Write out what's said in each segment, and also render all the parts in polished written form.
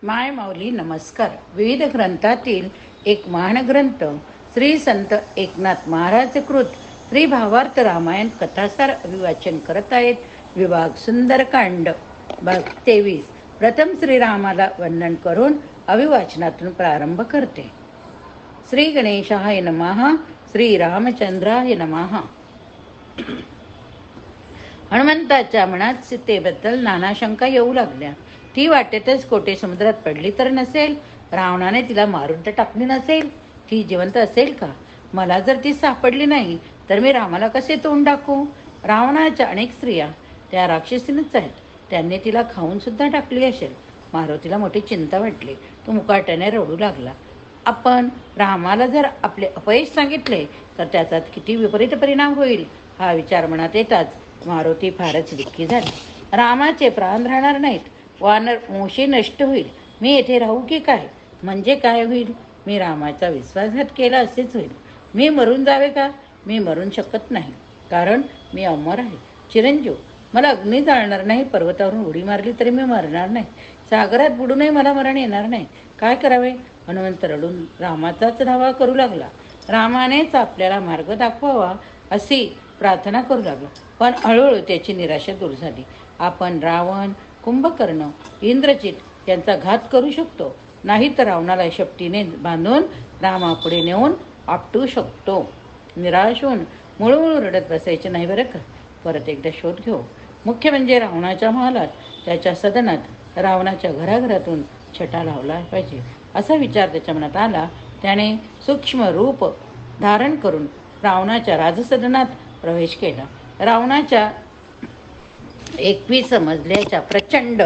माय माऊली नमस्कार. विविध ग्रंथातील एक महान ग्रंथ श्री संत एकनाथ महाराज कृत श्री भावार्थ रामायण कथासार अभिवाचन करत आहेत. विभाग सुंदरकांड भाग 23. प्रथम श्रीरामाला वंदन करून अभिवाचनातून प्रारंभ करते. श्री गणेशाय नमः. श्री रामचंद्राय नमः. हनुमंताच्या मनात सीतेबद्दल नाना शंका येऊ लागल्या. ती वाटेतच कोठे समुद्रात पडली तर नसेल? रावणाने तिला मारून तर टाकली नसेल? ती जिवंत असेल का? मला जर ती सापडली नाही तर मी रामाला कसे तोंड दाखवू? रावणाच्या अनेक स्त्रिया त्या राक्षसीनच आहेत. त्यांनी तिला खाऊन सुद्धा टाकली असेल. मारुतीला मोठी चिंता वाटली. तो मुकाट्याने रडू लागला. आपण रामाला जर आपले अपयश सांगितले तर त्याचा किती विपरीत परिणाम होईल हा विचार मनात येताच मारुती फारच दुःखी झाली. रामाचे प्राण राहणार नाहीत. वानर मोशी नष्ट होईल. मी येथे राहू की काय? म्हणजे काय होईल? मी रामाचा विश्वासघात केला असेच होईल. मी मरून जावे का? मी मरून शकत नाही, कारण मी अमर आहे, चिरंजीव. मला अग्नी जाळणार नाही. पर्वतावरून उडी मारली तरी मी मरणार नाही. सागरात बुडूनही मला मरण येणार नाही. काय करावे? हनुमंत रडून रामाचाच धावा करू लागला. रामानेच आपल्याला मार्ग दाखवावा अशी प्रार्थना करू लागला. पण हळूहळू त्याची निराशा दूर झाली. आपण रावण, कुंभकर्ण, इंद्रजित यांचा घात करू शकतो, नाही तर रावणाला शेपटीने बांधून रामापुढे नेऊन आपटू शकतो. निराश होऊन मुळमुळ रडत बसायचे नाही बरं का. परत एकदा शोध घेऊ. मुख्य म्हणजे रावणाच्या महालात, त्याच्या सदनात, रावणाच्या घराघरातून छटा लावला पाहिजे असा विचार त्याच्या मनात आला. त्याने सूक्ष्म रूप धारण करून रावणाच्या राजसदनात प्रवेश केला. रावणाच्या 21 मजल्याच्या प्रचंड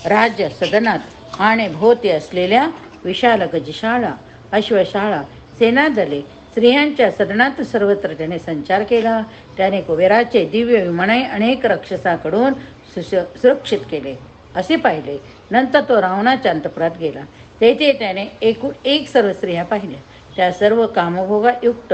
राज्य सदनात आणि भोवती असलेल्या विशाल गजशाळा, अश्वशाळा, सेनादले, स्त्रियांच्या सदनात सर्वत्र त्याने संचार केला. त्याने कुबेराचे दिव्य विमाने अनेक राक्षसाकडून सुरक्षित केले असे पाहिले. नंतर तो रावणाच्या अंतपुरात गेला. तेथे त्याने एकूण एक सर्व स्त्रिया पाहिल्या. त्या सर्व कामभोगायुक्त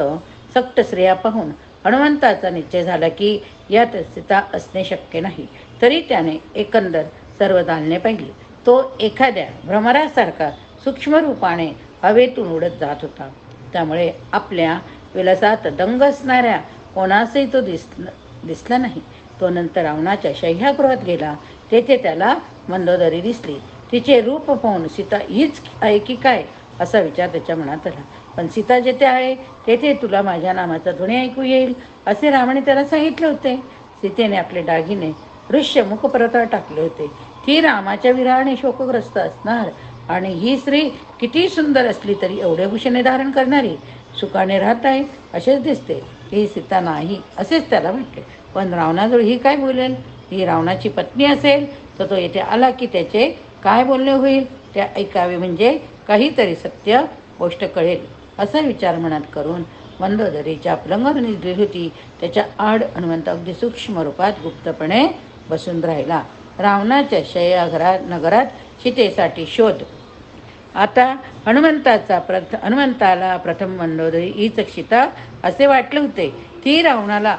सक्त स्त्रिया पाहून हनुमंताचा निश्चय झाला की यात सीता असणे शक्य नाही. तरी त्याने एकंदर सर्व दालने पाहिली. तो एखाद्या भ्रमरासारखा सूक्ष्म रूपाने हवेतून उडत जात होता. त्यामुळे आपल्या विलासात दंग असणाऱ्या कोणासही तो दिसला नाही. तो नंतर रावणाच्या शय्यागृहात गेला. तेथे त्याला मंदोदरी दिसली. तिचे रूप पाहून सीता हीच आहे की काय असा विचार त्याच्या मनात आला. पण सीता जेथे आहे तेथे तुला माझ्या नामाचा ध्वनी ऐकू येईल असे रामाने त्याला सांगितले होते. सीतेने आपले दागिने ऋष्य मुखपर्वतावर टाकले होते. ती रामाच्या विरहाने शोकग्रस्त असणार आणि ही स्त्री किती सुंदर असली तरी एवढे भूषणे धारण करणारी सुखाने राहत आहे असेच दिसते. ही सीता नाही असेच त्याला वाटले. पण रावणाजवळ ही काय बोलेल? ही रावणाची पत्नी असेल तर तो येथे आला की त्याचे काय बोलणे होईल ते ऐकावे, म्हणजे काहीतरी सत्य गोष्ट कळेल असा विचार मनात करून मंदोदरीच्या पलंगावर निजली होती. त्याच्या आड हनुमंत अगदी सूक्ष्म रूपात गुप्तपणे बसून राहिला. रावणाच्या नगरात सीतेसाठी शोध. आता हनुमंताला प्रथम मंदोदरी हीच सीता असे वाटले होते. ती रावणाला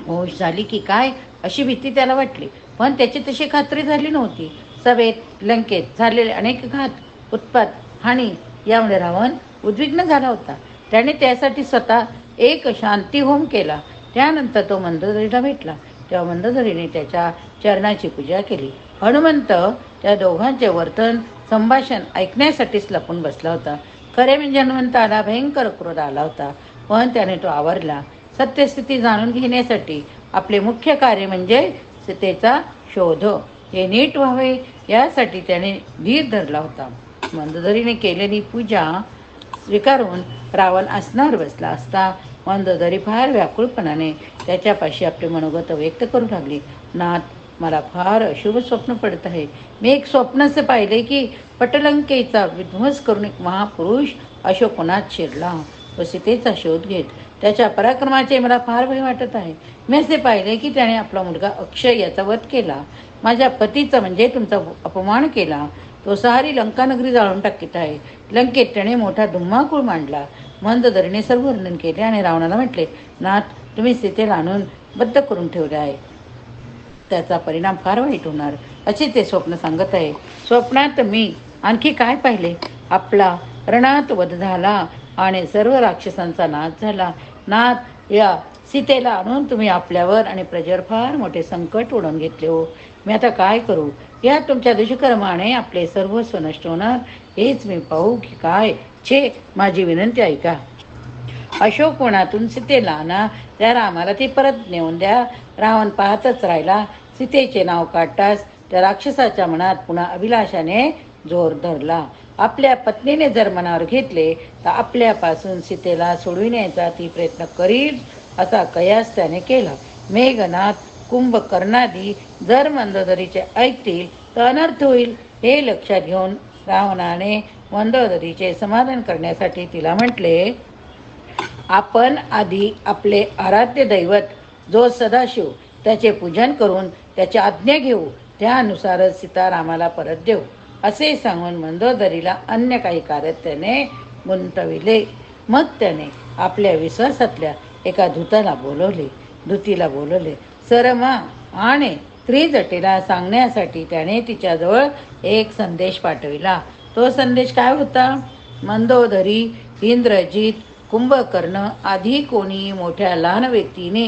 होश झाली की काय अशी भीती त्याला वाटली. पण त्याची तशी खात्री झाली नव्हती. सभेत, लंकेत झालेले अनेक घात, उत्पात, हानी यामुळे रावण उद्विग्न झाला होता. त्याने त्यासाठी स्वतः एक शांती होम केला. त्यानंतर तो मंदोदरीला भेटला. तेव्हा मंदोदरीने त्याच्या चरणाची पूजा केली. हनुमंत त्या दोघांचे वर्तन, संभाषण ऐकण्यासाठीच लपून बसला होता. खरे म्हणजे हनुमंताला भयंकर क्रोध आला होता. पण त्याने तो आवरला. सत्यस्थिती जाणून घेण्यासाठी आपले मुख्य कार्य म्हणजे सीतेचा शोध हे नीट व्हावे यासाठी त्याने धीर धरला होता. मंदोदरीने केलेली पूजा स्वीकारून रावण आसनावर बसला असता मंदोदरी फार व्याकुळपणाने त्याच्यापाशी आपले मनोगत व्यक्त करू लागली. नाथ, मला फार अशुभ स्वप्न पडत आहे. मी एक स्वप्नच पाहिले की पटलंकेचा विध्वंस करून एक महापुरुष अशोकवनात शिरला. व सीतेचा शोध घेत त्याच्या पराक्रमाचे मला फार भय वाटत आहे. मी असे पाहिले की त्याने आपला मुलगा अक्षय याचा वध केला. माझ्या पतीचा म्हणजे तुमचा अपमान केला. तो सारी लंकानगरी जाळून टाकीत आहे. लंकेत त्याने मोठा धुमाकूळ मांडला. मंदोदरीने सर्व वर्णन केले आणि रावणाला म्हटले, नाथ, तुम्ही सीतेला आणून बद्ध करून ठेवले आहे. त्याचा परिणाम फार वाईट होणार असे ते स्वप्न सांगत आहे. स्वप्नात मी आणखी काय पाहिले? आपला रणात वध झाला आणि सर्व राक्षसांचा नाश झाला. नाथ, या सीतेला आणून तुम्ही आपल्यावर आणि प्रजेवर फार मोठे संकट ओढून घेतले हो. मी आता काय करू? या तुमच्या दुष्कर्माने आपले सर्वस्व नष्ट होणार, हेच मी पाहू की काय? छे, माझी विनंती ऐका. अशोकवनातून सीतेला ना, त्या रामाला ती परत नेऊन द्या. रावण पाहतच राहिला. सीतेचे नाव काढताच त्या राक्षसाच्या मनात पुन्हा अभिलाषाने जोर धरला. आपल्या पत्नीने जर मनावर घेतले तर आपल्यापासून सीतेला सोडविण्याचा ती प्रयत्न करील, असा कयास त्याने केला. मेघनाथ, कुंभकर्णादी जर मंदोदरीचे ऐकतील तर अनर्थ होईल, हे लक्षात घेऊन रावणाने मंदोदरीचे समाधान करण्यासाठी तिला म्हटले, आपण आधी आपले आराध्य दैवत जो सदाशिव, त्याचे पूजन करून त्याची आज्ञा घेऊ, त्यानुसारच सीता रामाला परत देऊ, असे सांगून मंदोदरीला अन्य काही कार्यात त्याने गुंतविले. मग त्याने आपल्या विश्वासातल्या एका दूतीला बोलवले. सरमा आणि त्रिजटेला सांगण्यासाठी त्याने तिच्याजवळ एक संदेश पाठविला. तो संदेश काय होता? मंदोदरी, इंद्रजित, कुंभकर्ण आधी कोणी मोठ्या लहान व्यक्तीने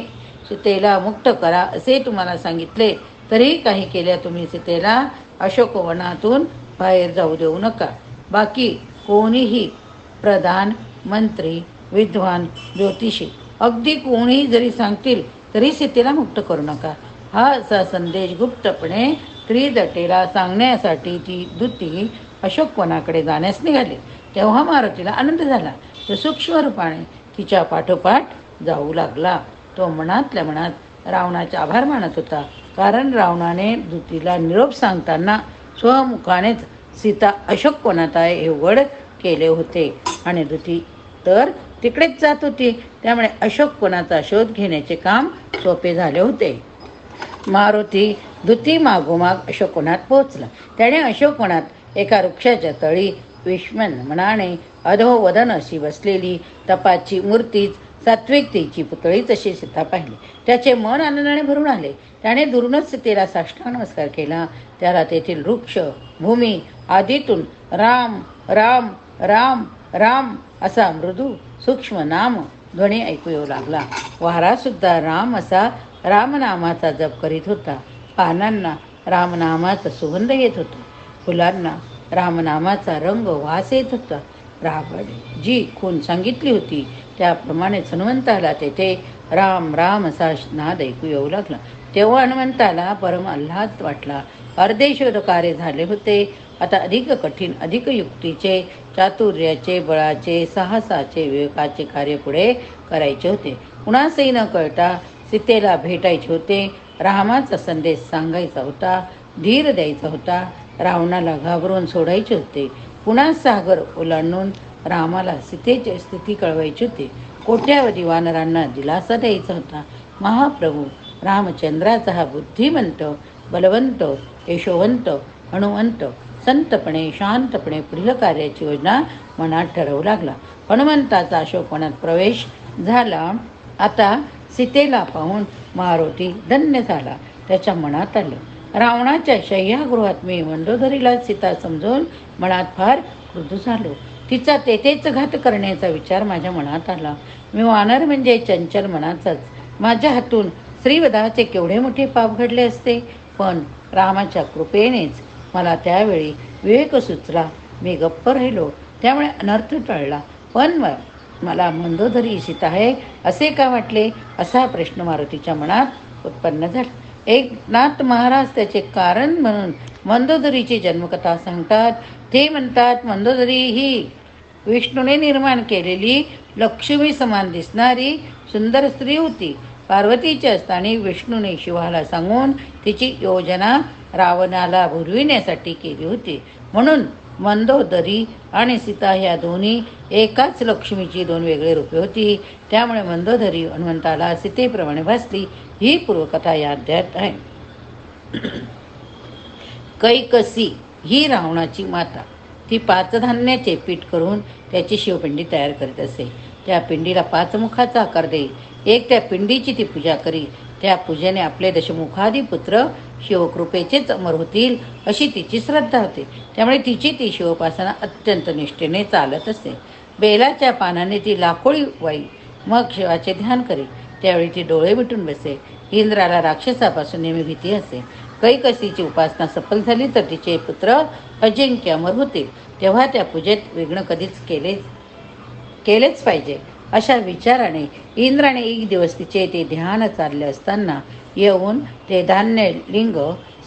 सीतेला मुक्त करा असे तुम्हाला सांगितले, तरी काही केल्या तुम्ही सीतेला अशोकवनातून बाहेर जाऊ देऊ नका. बाकी कोणीही, प्रधान, मंत्री, विद्वान, ज्योतिषी, अगदी कोणीही जरी सांगतील तरी सीतेला मुक्त करू नका. हा असा संदेश गुप्तपणे त्रिजटेला सांगण्यासाठी ती दूती अशोकवनाकडे जाण्यास निघाली. तेव्हा मारुतीला आनंद झाला. तो सूक्ष्म रूपाने तिच्या पाठोपाठ जाऊ लागला. तो मनातल्या मनात रावणाचे आभार मानत होता, कारण रावणाने दूतीला निरोप सांगताना स्वमुखानेच सीता अशोकवनात आहे हे उघड केले होते आणि दूती तर तिकडेच जात होती. त्यामुळे अशोकवनाचा शोध घेण्याचे काम सोपे झाले होते. मारुती दूती मागोमाग अशोकवनात पोहोचला. त्याने अशोकवनात एका वृक्षाच्या तळी विष्मन मनाने अधोवदन अशी बसलेली तपाची मूर्तीच सात्विकतेची पुतळी तशी सीता पाहिली. त्याचे मन आनंदाने भरून आले. त्याने दुरूनच सीतेला साष्टांग नमस्कार केला. त्याला तेथील वृक्ष, भूमी आदीतून राम राम राम राम असा मृदू सूक्ष्म नाम ध्वनी ऐकू येऊ लागला. वारा सुद्धा राम असा रामनामाचा जप करीत होता. पानांना रामनामाचा सुगंध येत होता. फुलांना रामनामाचा रंग वास येत होता. रावण जी खूण सांगितली होती त्याप्रमाणे हनुमंताला तेथे राम राम असा नाद ऐकू येऊ लागला. तेव्हा हनुमंताला परम आल्हाद वाटला. अर्धे शोध कार्य झाले होते. आता अधिक कठीण, अधिक युक्तीचे, चातुर्याचे, बळाचे, साहसाचे, विवेकाचे कार्य पुढे करायचे होते. कुणासही न कळता सीतेला भेटायचे होते. रामाचा संदेश सांगायचा होता. धीर द्यायचा होता. रावणाला घाबरून सोडायचे होते. पुन्हा सागर ओलांडून रामाला सीतेची स्थिती कळवायची होती. कोट्यावधी वानरांना दिलासा द्यायचा होता. महाप्रभू रामचंद्राचा हा बुद्धिमंत, बलवंत, यशोवंत हनुमंत संतपणे, शांतपणे पुढील कार्याची योजना मनात ठरवू लागला. हनुमंताचा अशोकवनात प्रवेश झाला. आता सीतेला पाहून मारुती धन्य झाला. त्याच्या मनात आलं, रावणाच्या शय्यागृहात मी मंदोदरीला सीता समजून मनात फार क्रुद्ध झालो. तिचा तेथेच घात करण्याचा विचार माझ्या मनात आला. मी वानर म्हणजे चंचल मनाचाच. माझ्या हातून श्रीवधाचे केवढे मोठे पाप घडले असते, पण रामाच्या कृपेनेच मला त्यावेळी विवेक सुचला. मी गप्प राहिलो, त्यामुळे अनर्थ टळला. पण मला मंदोदरी सीता आहे असे का वाटले, असा प्रश्न मारुतीच्या मनात उत्पन्न झाला. एकनाथ महाराज त्याचे कारण म्हणून मंदोदरीची जन्मकथा सांगतात. ते म्हणतात, मंदोदरी ही विष्णूने निर्माण केलेली लक्ष्मी समान दिसणारी सुंदर स्त्री होती. पार्वतीच्या स्थानी विष्णूने शिवाला सांगून तिची योजना रावणाला भुलविण्यासाठी केली होती. म्हणून मंदोदरी आणि सीता ह्या दोन्ही एकाच लक्ष्मीची दोन वेगळे रूपे होती. त्यामुळे मंदोदरी हनुमंताला सीतेप्रमाणे भासली. ही पूर्वकथा या अध्यायात आहे. कैकसी ही रावणाची माता. ती 5 धान्याचे पीठ करून त्याची शिवपिंडी तयार करीत असे. त्या पिंडीला 5 मुखाचा आकार देई. एक त्या पिंडीची ती पूजा करी. त्या पूजेने आपले दशमुखादी पुत्र शिवकृपेचेच अमर होतील अशी तिची श्रद्धा होती. त्यामुळे तिची ती शिवोपासना अत्यंत निष्ठेने चालत असे. बेलाच्या पानाने ती लाखोळी वाई, मग शिवाचे ध्यान करी. त्यावेळी ती डोळे मिटून बसे. इंद्राला राक्षसापासून नेहमी भीती असे. कैकसीची उपासना सफल झाली तर तिचे पुत्र अजिंक्य अमर होतील. तेव्हा त्या पूजेत विघ्न कधीच केलेच पाहिजे अशा विचाराने इंद्राने एक दिवस तिचे ते ध्यान चालले असताना येऊन ते धान्य लिंग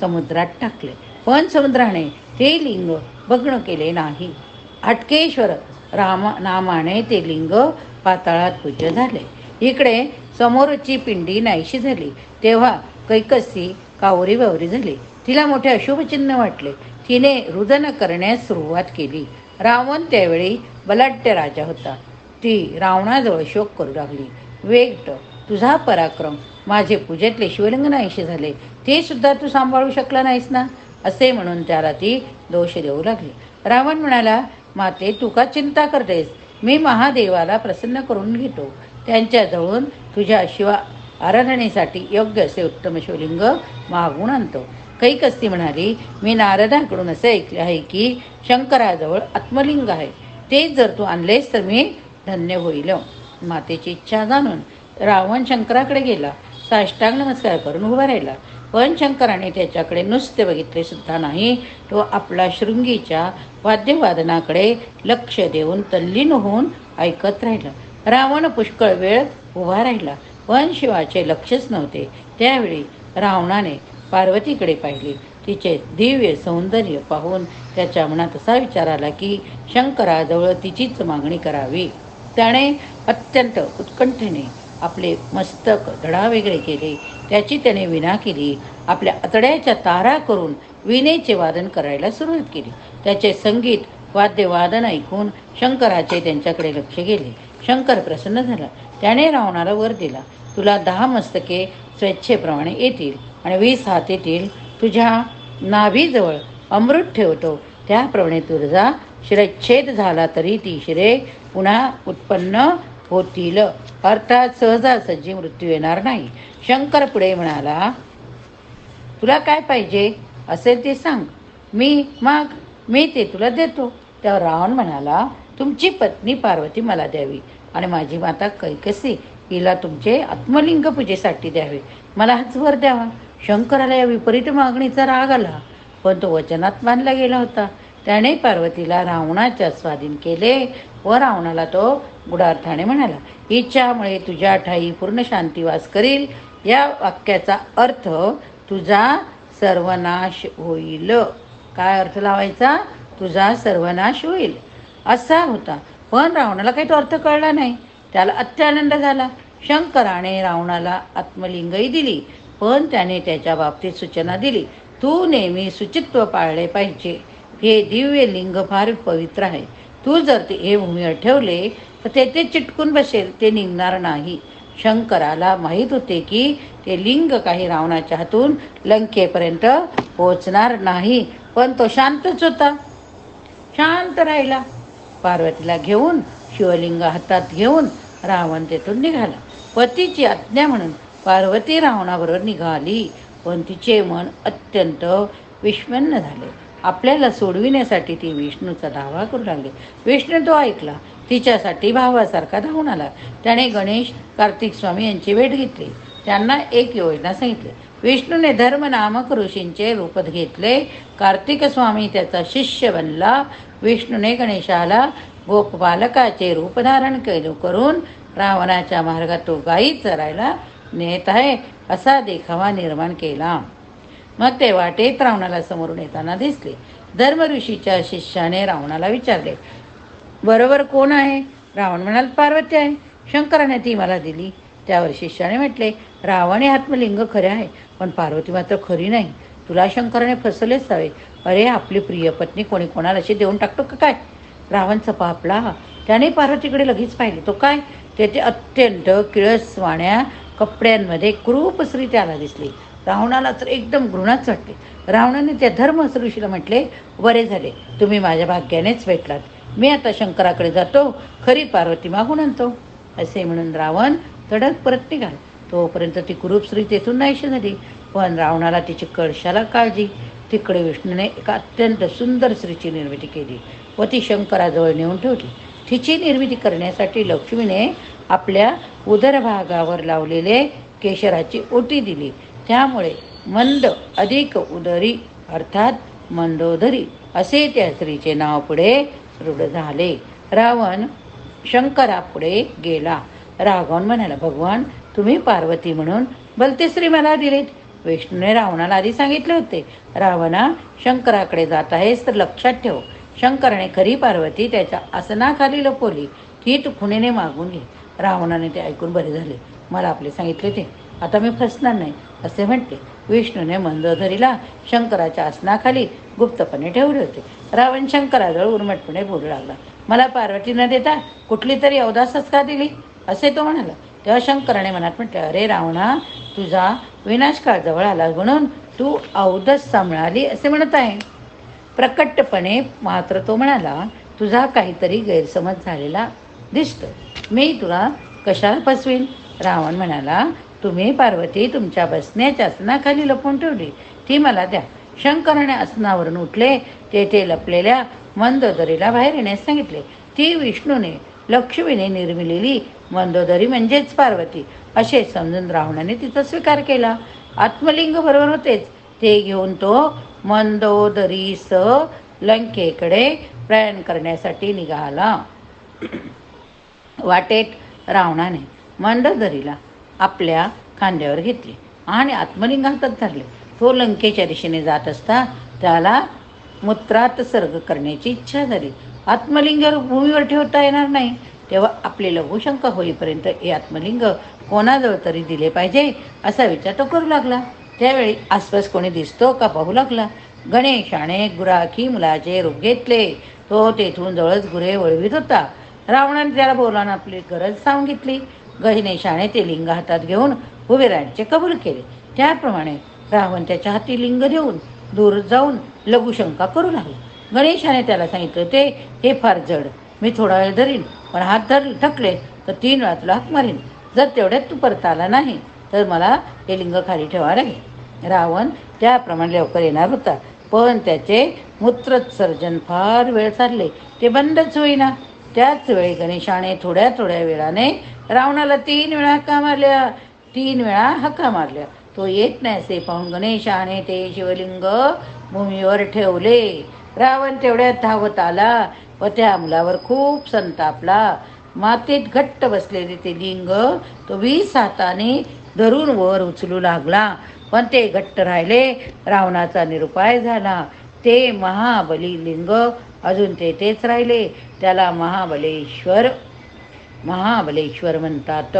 समुद्रात टाकले. पण समुद्राने ते लिंग भग्न केले नाही. अटकेश्वर नामाने ते लिंग पाताळात पूज्य झाले. इकडे समोरची पिंडी नाहीशी झाली. तेव्हा कैकसी कावरी बावरी झाली. तिला मोठे अशुभ चिन्ह वाटले. तिने रुदन करण्यास सुरुवात केली. रावण त्यावेळी बलाढ्य राजा होता. ती रावणाजवळ शोक करू लागली. वेगट, तुझा पराक्रम, माझे पूजेतले शिवलिंग नाहीसे झाले, ते सुद्धा तू सांभाळू शकला नाहीस ना, असे म्हणून त्याला ती दोष देऊ लागली. रावण म्हणाला, माते तू का चिंता करतेस? मी महादेवाला प्रसन्न करून घेतो. त्यांच्याजवळून तुझ्या शिवा आराधनेसाठी योग्य असे उत्तम शिवलिंग मागून आणतो. कैकसी म्हणाली, मी नारदाकडून असे ऐकले आहे की शंकराजवळ आत्मलिंग आहे. ते जर तू आणलेस तर मी धन्य होईल. मातेची इच्छा जाणून रावण शंकराकडे गेला. साष्टांग नमस्कार करून उभा राहिला. पण शंकराने त्याच्याकडे नुसते बघितले सुद्धा नाही. तो आपला शृंगीच्या वाद्यवादनाकडे लक्ष देऊन तल्लीन होऊन ऐकत राहिला. रावण पुष्कळ वेळ उभा राहिला, पण शिवाचे लक्षच नव्हते. त्यावेळी रावणाने पार्वतीकडे पाहिले. तिचे दिव्य सौंदर्य पाहून त्याच्या मनात असा विचार आला की शंकराजवळ तिचीच मागणी करावी. त्याने अत्यंत उत्कंठेने आपले मस्तक धडावेगळे केले. त्याची त्याने विणा केली. आपल्या आतड्याच्या तारा करून विणेचे वादन करायला सुरुवात केली. त्याचे संगीत वाद्यवादन ऐकून शंकराचे त्यांच्याकडे लक्ष गेले. शंकर प्रसन्न झाला. त्याने रावणाला वर दिला, तुला 10 मस्तके स्वेच्छेप्रमाणे येतील आणि 20 हात येतील. तुझ्या नाभीजवळ अमृत ठेवतो. त्याप्रमाणे तुझा शिरच्छेद झाला तरी ती शिरे पुन्हा उत्पन्न होतील, अर्थात सहजासहजी मृत्यू येणार नाही. शंकर पुढे म्हणाला, तुला काय पाहिजे असेल ते सांग, मी ते तुला देतो. त्यावर रावण म्हणाला, तुमची पत्नी पार्वती मला द्यावी आणि माझी माता कैकसी हिला तुमचे आत्मलिंग पूजेसाठी द्यावे. मला हाच वर द्यावा. शंकराला या विपरीत मागणीचा राग आला, पण तो वचनात मानला गेला होता. त्याने पार्वतीला रावणाच्या स्वाधीन केले व रावणाला तो गुढार्थाने म्हणाला, इच्छामुळे तुझ्या ठाई पूर्ण शांती वास करील. या वाक्याचा अर्थ तुझा सर्वनाश होईल. काय अर्थ लावायचा? तुझा सर्वनाश होईल असा होता. पण रावणाला काही तो अर्थ कळला नाही. त्याला अत्यानंद झाला. शंकराने रावणाला आत्मलिंगही दिली, पण त्याने त्याच्या बाबतीत सूचना दिली, तू नेहमी शुचित्व पाळले पाहिजे. हे दिव्य लिंग फार पवित्र आहे. तू जर ते हे भूमीवर ठेवले तर ते चिटकून बसेल, ते निघणार नाही. शंकराला माहीत होते की ते लिंग काही रावणाच्या हातून लंकेपर्यंत पोहोचणार नाही, पण तो शांतच होता. शांत राहिला. पार्वतीला घेऊन शिवलिंग हातात घेऊन रावण तेथून निघाला. पतीची आज्ञा म्हणून पार्वती रावणाबरोबर निघाली, पण तिचे मन अत्यंत विषण्ण झाले. आपल्याला सोडविण्यासाठी ती विष्णूचा धावा करू लागली. विष्णू तो ऐकला. तिच्यासाठी भावासारखा धावून आला. त्याने गणेश, कार्तिक स्वामी यांची भेट घेतली. त्यांना एक योजना सांगितली. विष्णूने धर्म नामक ऋषींचे रूप घेतले. कार्तिक स्वामी त्याचा शिष्य बनला. विष्णूने गणेशाला गोपबालकाचे रूप धारण करून रावणाच्या मार्गात तो गायी चरायला नेत आहे असा देखावा निर्माण केला. मग ते वाटेत रावणाला समोरून येताना दिसले. धर्म ऋषीच्या शिष्याने रावणाला विचारले, बरोबर कोण आहे? रावण म्हणाल, पार्वती आहे. शंकराने ती मला दिली. त्यावर शिष्याने म्हटले, रावण हे आत्मलिंग खरे आहे, पण पार्वती मात्र खरी नाही. तुला शंकराने फसवलेच हवे. अरे, आपली प्रिय पत्नी कोणी कोणाला अशी देऊन टाकतो का काय? रावण चपापला. त्याने पार्वतीकडे लगेच पाहिले. तो काय, तेथे अत्यंत किळसवाण्या कपड्यांमध्ये क्रूप स्त्री त्याला दिसली. रावणाला तर एकदम घृणाच वाटते. रावणाने त्या धर्म ऋषीला म्हटले, बरे झाले, तुम्ही माझ्या भाग्यानेच भेटलात. मी आता शंकराकडे जातो, खरी पार्वती मागून आणतो. असे म्हणून रावण तडक परत निघाला. तोपर्यंत ती कुरूप स्त्री तेथून नाहीशी झाली. पण रावणाला तिची कळशाला काळजी. तिकडे विष्णूने एका अत्यंत सुंदर स्त्रीची निर्मिती केली व ती शंकराजवळ नेऊन ठेवली. तिची निर्मिती करण्यासाठी लक्ष्मीने आपल्या उदरभागावर लावलेले केशराची ओटी दिली. त्यामुळे मंद अधिक उदरी अर्थात मंदोदरी असे त्या स्त्रीचे नाव पुढे रूढ झाले. रावण शंकरापुढे गेला. रावण म्हणाला, भगवान, तुम्ही पार्वती म्हणून भलते स्त्री मला दिलीत. विष्णूने रावणाला आधी सांगितले होते, रावणा, शंकराकडे जात आहेस तर लक्षात ठेव, शंकराने खरी पार्वती त्याच्या आसनाखाली लपवली. ती तू खुणेने मागून घे. रावणाने ते ऐकून बरे झाले. मला आपले सांगितले ते, आता मी फसणार नाही असे म्हटले. विष्णूने मंदोदरीला शंकराच्या आसनाखाली गुप्तपणे ठेवले होते. रावण शंकराजवळ उर्मटपणे बोलू लागला, मला पार्वती न देता कुठली तरी अवदासच का दिली असे तो म्हणाला. तेव्हा शंकराने मनात म्हटले, अरे रावणा, तुझा विनाशकाळ जवळ आला म्हणून तू अवदस सांभाळली असे म्हणत आहे. प्रकटपणे मात्र तो म्हणाला, तुझा काहीतरी गैरसमज झालेला दिसतो. मी तुला कशाला फसवीन. रावण म्हणाला, तुम्ही पार्वती तुमच्या बसण्याच्या आसनाखाली लपवून ठेवली, ती मला द्या. शंकराने आसनावरून उठले. तेथे लपलेल्या मंदोदरीला बाहेर येण्यास सांगितले. ती विष्णूने लक्ष्मीने निर्मिलेली मंदोदरी म्हणजेच पार्वती असे समजून रावणाने तिचा स्वीकार केला. आत्मलिंग बरोबर होतेच. ते घेऊन तो मंदोदरीसह लंकेकडे प्रयाण करण्यासाठी निघाला. वाटेत रावणाने मंदोदरीला आपल्या खांद्यावर घेतले आणि आत्मलिंग हातात धरले. तो लंकेच्या दिशेने जात असता त्याला मूत्रात सर्ग करण्याची इच्छा झाली. आत्मलिंग भूमीवर ठेवता येणार नाही, तेव्हा आपली लघुशंका होईपर्यंत हे आत्मलिंग कोणाजवळ तरी दिले पाहिजे असा विचार तो करू लागला. त्यावेळी आसपास कोणी दिसतो का पाहू लागला. गणेशाने गुराखी मुलाचे रूप घेतले. तो तेथून जवळच गुरे वळवित होता. रावणाने त्याला बोलावून आपली गरज सांगितली. गणेशाने ते लिंग हातात घेऊन उभे राहण्याचे कबूल केले. त्याप्रमाणे रावण त्याच्या हाती लिंग देऊन दूर जाऊन लघुशंका करू लागला. गणेशाने त्याला सांगितलं होते, हे फार जड, मी थोडा वेळ धरीन, पण हात थकले तर 3 वेळा तुला हाक मारीन. जर तेवढ्यात तू परत आला नाही तर मला हे लिंग खाली ठेवावं लागेल. रावण त्याप्रमाणे लवकर येणार होता, पण त्याचे मूत्रत्सर्जन फार वेळ चालले, ते बंदच होईना. त्याच वेळी गणेशाने थोड्या वेळाने रावणाला 3 वेळा हाका मारल्या. 3 वेळा हाका मारल्या. तो येत नाही असे पाहून गणेशाने ते शिवलिंग भूमीवर ठेवले. रावण तेवढ्यात धावत आला व त्या मुलावर खूप संतापला. मातीत घट्ट बसलेले ते लिंग तो 20 हाताने धरून वर उचलू लागला, पण ते घट्ट राहिले. रावणाचा निरुपाय झाला. ते महाबली लिंग अजून तेच राहिले. त्याला महाबलेश्वर म्हणतात.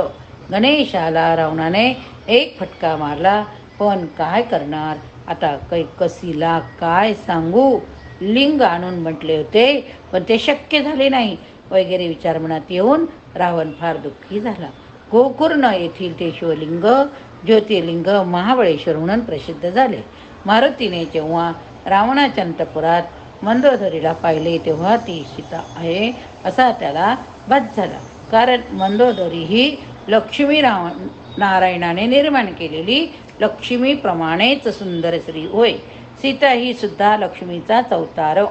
गणेशाला रावणाने एक फटका मारला, पण काय करणार आता, कसीला काय सांगू. लिंग आणून म्हटले होते, पण ते शक्य झाले नाही वगैरे विचार मनात येऊन रावण फार दुःखी झाला. गोकर्ण येथील ते शिवलिंग ज्योतिर्लिंग महाबळेश्वर म्हणून प्रसिद्ध झाले. मारुतीने जेव्हा रावणाच्या अंतपुरात मंदोदरीला पाहिले तेव्हा ती सीता आहे असा त्याला भास झाला. कारण मंदोदरी ही लक्ष्मी नारायणाने निर्माण केलेली लक्ष्मीप्रमाणेच सुंदर स्त्री होय. सीता ही सुद्धा लक्ष्मीचाच अवतार.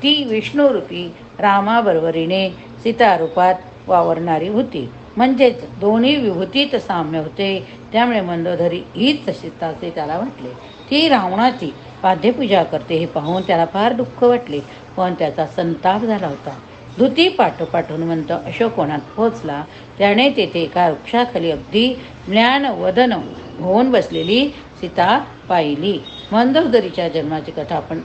ती विष्णुरूपी रामाबरोबरीने सीता रूपात वावरणारी होती, म्हणजेच दोन्ही विभूतीत साम्य होते. त्यामुळे मंदोदरी हीच सीता असे त्याला म्हटले. ती रावणाची पाद्यपूजा करते हे पाहून त्याला फार दुःख वाटले, पण त्याचा संताप झाला होता. धुती पाठोपाठ हनुमंत अशोकवनात पोहोचला. त्याने तेथे एका वृक्षाखाली अगदी म्लान वदन होऊन बसलेली सीता पाहिली. मंदोदरीच्या जन्माची कथा आपण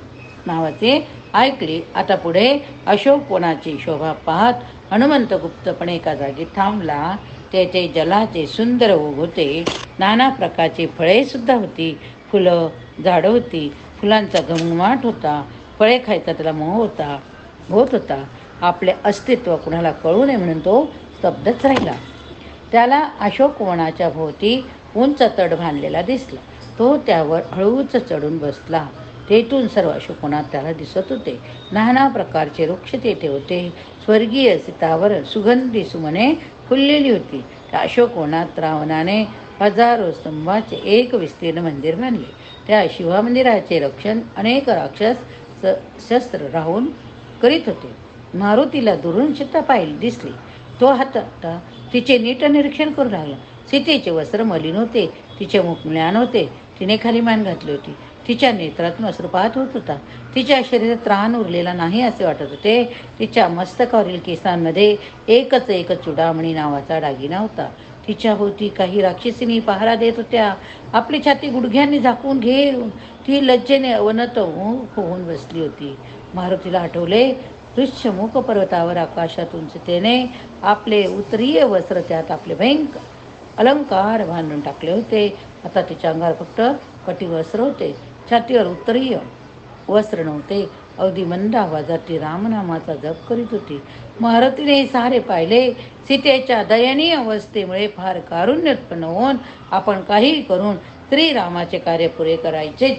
नावाचे ऐकली. आता पुढे अशोकवनाची शोभा पाहत हनुमंत गुप्तपणे एका जागी थांबला. तेथे जलाचे सुंदर ओघ होते. नाना प्रकारची फळे सुद्धा होती. फुलं झाडं होती. फुलांचा घमघमाट होता. फळे खायचा त्याला मोह होत होता. आपले अस्तित्व कुणाला कळू नये म्हणून तो स्तब्धच राहिला. त्याला अशोकवनाच्या भोवती उंच तड बांधलेला दिसला. तो त्यावर हळूच चढून बसला. तेथून सर्व अशोकवनात त्याला दिसत होते. नाना प्रकारचे वृक्ष तेथे होते. स्वर्गीय सीतावर सुगंधी सुमने फुललेली होती. त्या अशोकवनात रावणाने हजारो स्तंभाचे एक विस्तीर्ण मंदिर बांधले. त्या शिवमंदिराचे रक्षण अनेक राक्षस शस्त्र राहून करीत होते. मारुतीला दुरून सीता पाहिली दिसली. तो हातात तिचे नीट निरीक्षण करू लागला. सीतेचे वस्त्र मलिन होते, तिचे मुख म्लान होते, तिने खाली मान घातली होती. तिच्या नेत्रातून अश्रुपात होत होता. तिच्या शरीरात त्राण उरलेला नाही असे वाटत होते. तिच्या मस्तकावरील केसांमध्ये एकच एक चुडामणी नावाचा दागिना होता. तिच्या होती काही राक्षसींनी पहारा देत होत्या. आपली छाती गुडघ्यांनी झाकून घेऊन ती लज्जेने अवनत होऊन बसली होती. मारुतीला आठवले, ऋष्यमुख पर्वतावर आकाशातून सीतेने आपले उत्तरीय वस्त्र त्यात आपले भयंकर अलंकार बांधून टाकले होते. आता तिच्या अंगावर फक्त कटिवस्त्र होते, छातीवर उत्तरीय वस्त्र नव्हते. अगदी मंद आवाजात ती रामनामाचा जप करीत होती. मारुतीने हे सारे पाहिले. सीतेच्या दयनीय अवस्थेमुळे फार कारुण्य उत्पन्न होऊन आपण काही करून श्रीरामाचे कार्य पुरे करायचेच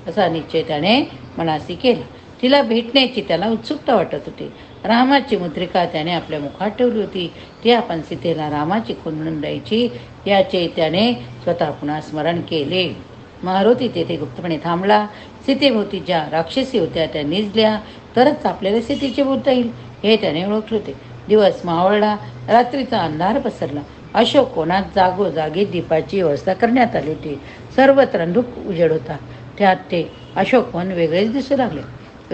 असा निश्चय त्याने मनासी केला. तिला भेटण्याची त्याला उत्सुकता वाटत होती. रामाची मुद्रिका त्याने आपल्या मुखात ठेवली होती. ती आपण सीतेला रामाची खुणून द्यायची याचे त्याने स्वतः पुन्हा स्मरण केले. मारुती तेथे गुप्तपणे थांबला. सीतेभोवती ज्या राक्षसी होत्या त्या निजल्या तरच आपल्याला सीतेचे बोलता येईल हे त्याने ओळखले होते. दिवस मावळला, रात्रीचा अंधार पसरला. अशोकवनात जागोजागी दीपाची व्यवस्था करण्यात आली होती. सर्वत्र अंधुक उजेड होता. त्यात ते अशोकवन वेगळेच दिसू लागले.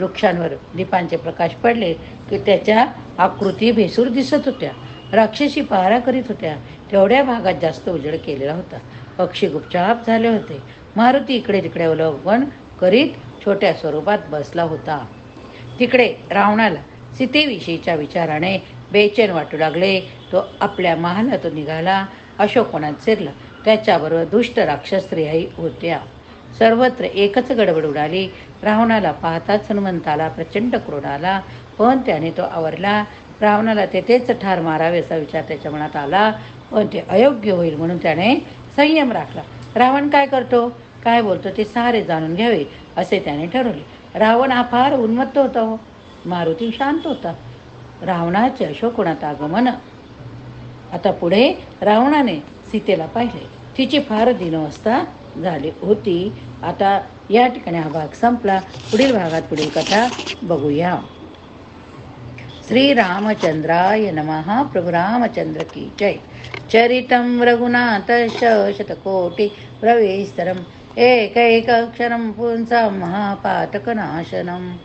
वृक्षांवर दीपांचे प्रकाश पडले की त्याच्या आकृती भेसूर दिसत होत्या. राक्षसी पहारा करीत होत्या. तेवढ्या भागात जास्त उजेड केलेला होता. पक्षी गुपचाप झाले होते. मारुती इकडे तिकडे अवलोकन करीत छोट्या स्वरूपात बसला होता. तिकडे रावणाला सीतेविषयीच्या विचाराने बेचैन वाटू लागले. तो आपल्या महालातून निघाला, अशोकवनात शिरला. त्याच्याबरोबर दुष्ट राक्षस स्त्रियाही होत्या. सर्वत्र एकच गडबड उडाली. रावणाला पाहताच हनुमंताला प्रचंड क्रोध आला, पण त्याने तो आवरला. रावणाला तेथेच ठार मारावे असा विचार त्याच्या मनात आला, पण ते अयोग्य होईल म्हणून त्याने संयम राखला. रावण काय करतो, काय बोलतो ते सारे जाणून घ्यावे असे त्याने ठरवले. रावण हा फार उन्मत्त होता हो. मारुती शांत होता. रावणाचे अशोकवनात आगमन. आता पुढे रावणाने सीतेला पाहिले. तिची फार दीनावस्था झाली होती. आता या ठिकाणी हा भाग संपला. पुढील भागात पुढील कथा बघूया. श्री रामचंद्राय नमः. प्रभु रामचंद्र की जय. चरितं रघुनाथस्य शतकोटि प्रवेस्तरम् एकैकक्षरं पुंसां महापातकनाशनम्.